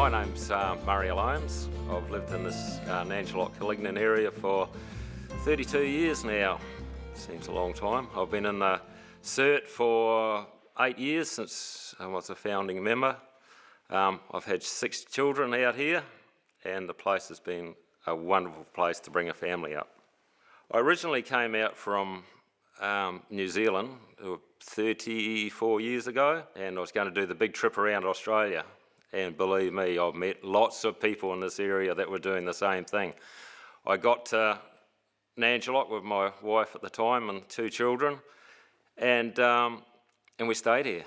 My name's Murray Allomes. I've lived in this Nangiloc Colignan area for 32 years now. Seems a long time. I've been in the CERT for 8 years since I was a founding member. I've had 6 children out here, and the place has been a wonderful place to bring a family up. I originally came out from New Zealand 34 years ago, and I was going to do the big trip around Australia. And believe me, I've met lots of people in this area that were doing the same thing. I got to Nangiloc with my wife at the time and 2 children, and we stayed here.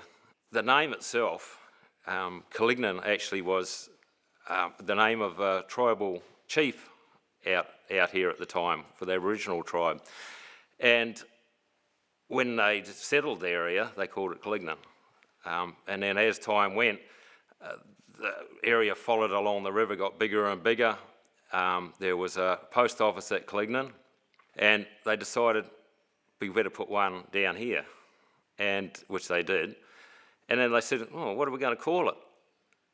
The name itself, Colignan, actually was the name of a tribal chief out here at the time for the Aboriginal tribe. And when they settled the area, they called it Colignan. And then as time went, the area followed along the river, got bigger and bigger. There was a post office at Colignan, and they decided we better put one down here, and which they did. And then they said, oh, what are we going to call it?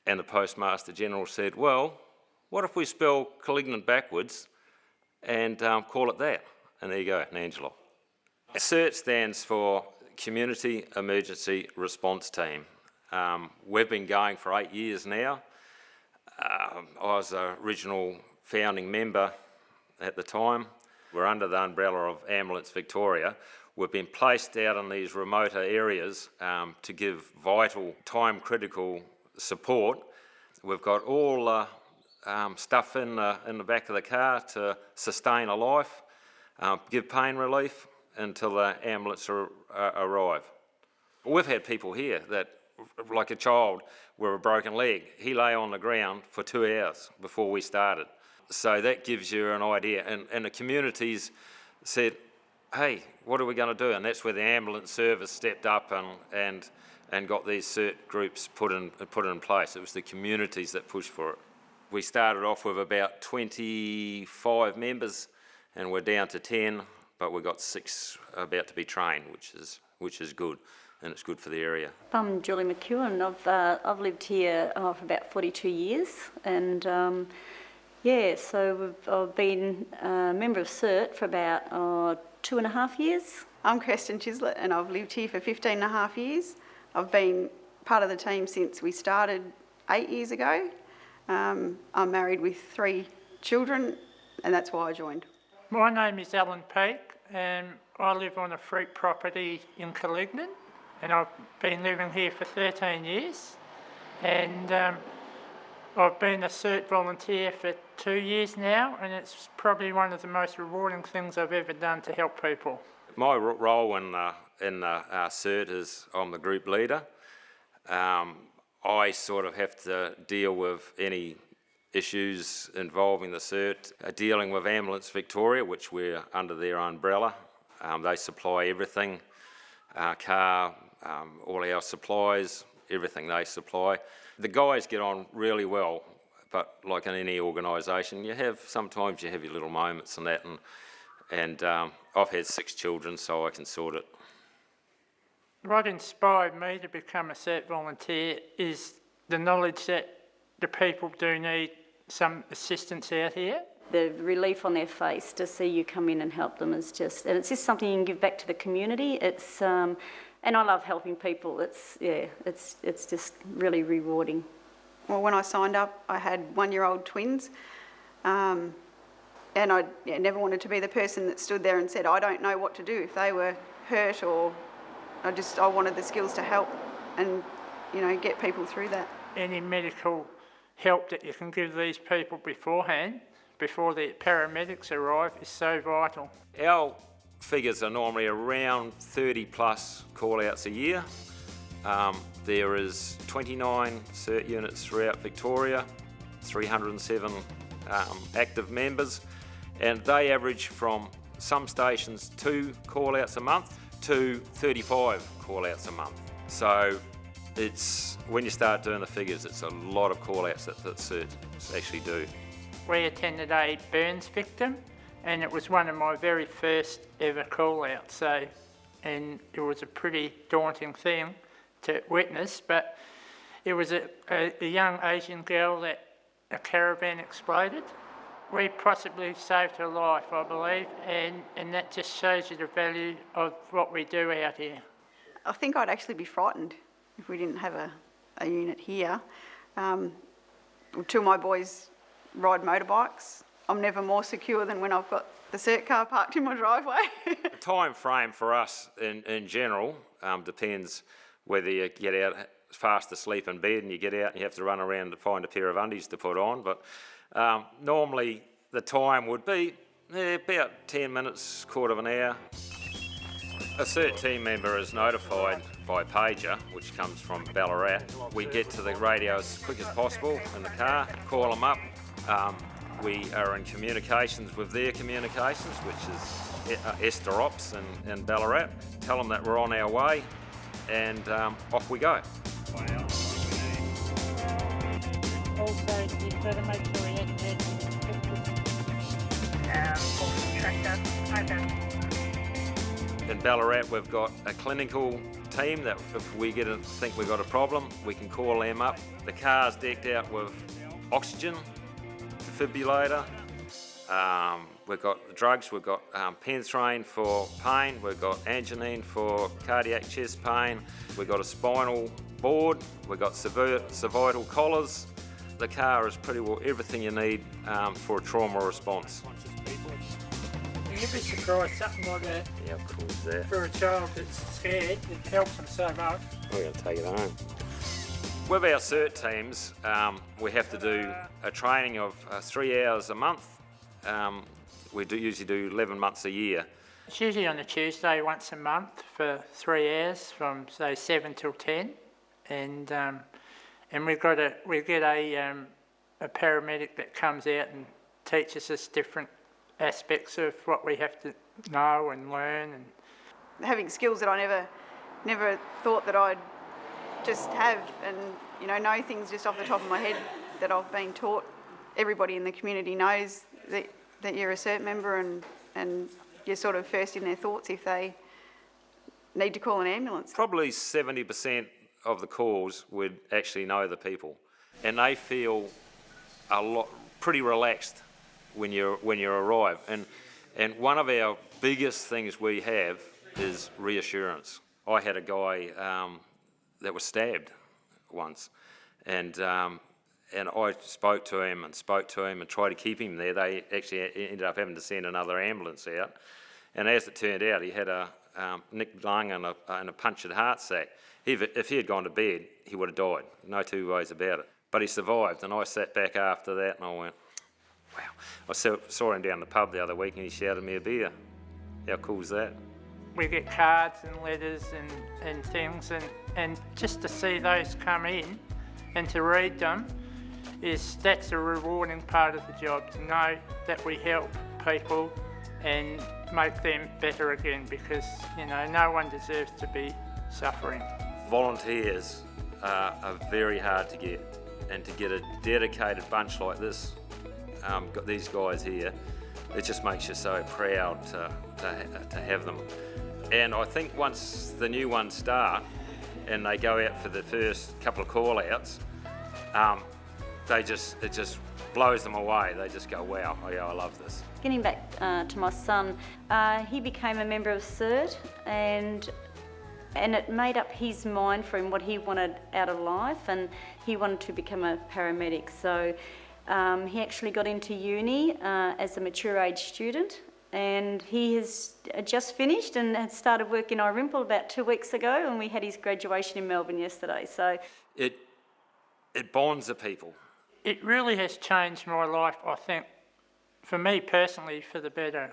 And the Postmaster General said, well, what if we spell Colignan backwards and call it that? And there you go, Nangiloc. CERT stands for Community Emergency Response Team. We've been going for 8 years now. I was an original founding member at the time. We're under the umbrella of Ambulance Victoria. We've been placed out in these remoter areas to give vital, time-critical support. We've got all the stuff in the back of the car to sustain a life, give pain relief until the ambulance arrive. We've had people here that, like a child with a broken leg, he lay on the ground for 2 hours before we started. So that gives you an idea. And the communities said, hey, what are we going to do? And that's where the ambulance service stepped up and got these CERT groups put in place. It was the communities that pushed for it. We started off with about 25 members, and we're down to 10, but we've got 6 about to be trained, which is good, and it's good for the area. I'm Julie McEwan. I've lived here for about 42 years, and so I've been a member of CERT for about 2.5 years. I'm Kerston Chislett, and I've lived here for 15.5 years. I've been part of the team since we started 8 years ago. I'm married with 3 children, and that's why I joined. My name is Allan Peek, and I live on a fruit property in Colignan, and I've been living here for 13 years. And I've been a CERT volunteer for 2 years now, and it's probably one of the most rewarding things I've ever done to help people. My role in CERT is I'm the group leader. I sort of have to deal with any issues involving the CERT, dealing with Ambulance Victoria, which we're under their umbrella. They supply everything, car, all our supplies, everything they supply. The guys get on really well, but like in any organisation, sometimes you have your little moments and that, and I've had 6 children, so I can sort it. What inspired me to become a CERT volunteer is the knowledge that the people do need some assistance out here. The relief on their face to see you come in and help them is just, and it's just something you can give back to the community. It's and I love helping people. It's just really rewarding. Well, when I signed up, I had 1-year-old twins, and I never wanted to be the person that stood there and said, I don't know what to do if they were hurt, or I wanted the skills to help and, get people through that. Any medical help that you can give these people beforehand, before the paramedics arrive, is so vital. Our figures are normally around 30 plus call-outs a year. There is 29 CERT units throughout Victoria, 307 active members, and they average from some stations 2 call-outs a month to 35 call-outs a month. So when you start doing the figures, it's a lot of call-outs that CERT actually do. We attended a burns victim, and it was one of my very first ever call-outs, and it was a pretty daunting thing to witness, but There was a young Asian girl that a caravan exploded. We possibly saved her life, I believe, and that just shows you the value of what we do out here. I think I'd actually be frightened if we didn't have a unit here. Two of my boys ride motorbikes. I'm never more secure than when I've got the CERT car parked in my driveway. The time frame for us in general depends whether you get out fast asleep in bed and you get out and you have to run around to find a pair of undies to put on, but normally the time would be about 10 minutes, quarter of an hour. A CERT team member is notified by pager, which comes from Ballarat. We get to the radio as quick as possible in the car, call them up. We are in communications with their communications, which is Esther Ops in Ballarat. Tell them that we're on our way, and off we go. Also, you've got to make sure you In Ballarat, we've got a clinical team that if we think we've got a problem, we can call them up. The car's decked out with oxygen, defibrillator. We've got drugs, we've got Penthrain for pain, we've got Anginine for cardiac chest pain, we've got a spinal board, we've got cervical collars. The car is pretty well everything you need for a trauma response. You'd be surprised something like that. Yeah, of course, that. For a child that's scared, it helps them so much. We're going to take it home. With our CERT teams, we have to do a training of 3 hours a month. We usually do 11 months a year. It's usually on a Tuesday once a month for 3 hours from say 7 till 10, and we get a paramedic that comes out and teaches us different aspects of what we have to know and learn, and Having skills that I never thought that I'd just have, and know things just off the top of my head that I've been taught. Everybody in the community knows that you're a CERT member, and you're sort of first in their thoughts if they need to call an ambulance. Probably 70% of the calls would actually know the people, and they feel pretty relaxed when you arrive. And one of our biggest things we have is reassurance. I had a guy that was stabbed once, and I spoke to him and tried to keep him there. They actually ended up having to send another ambulance out, and as it turned out, he had a nicked lung and a punctured heart sac. If he had gone to bed, he would have died. No two ways about it. But he survived, and I sat back after that and I went, wow. I saw him down the pub the other week and he shouted me a beer. How cool is that? we get cards and letters and things, and just to see those come in and to read them, that's a rewarding part of the job, to know that we help people and make them better again, because no one deserves to be suffering. Volunteers are very hard to get, and to get a dedicated bunch like this, got these guys here, it just makes you so proud to have them. And I think once the new ones start and they go out for the first couple of call-outs, it just blows them away. They just go, wow, I love this. Getting back to my son, he became a member of CERT, and it made up his mind for him what he wanted out of life, and he wanted to become a paramedic. So he actually got into uni as a mature age student, and he has just finished and had started work in Irimple about 2 weeks ago, and we had his graduation in Melbourne yesterday. So It bonds the people. It really has changed my life, I think, for me personally, for the better.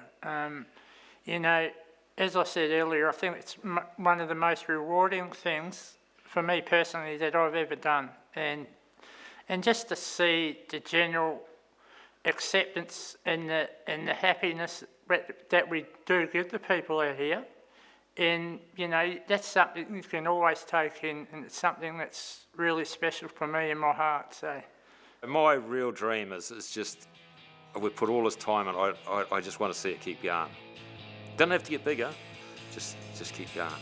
As I said earlier, I think it's one of the most rewarding things for me personally that I've ever done. And just to see the general acceptance and the happiness that we do give the people out here, and that's something you can always take in, and it's something that's really special for me in my heart. So my real dream is just, we put all this time in, I just want to see it keep going. Doesn't have to get bigger, just keep going.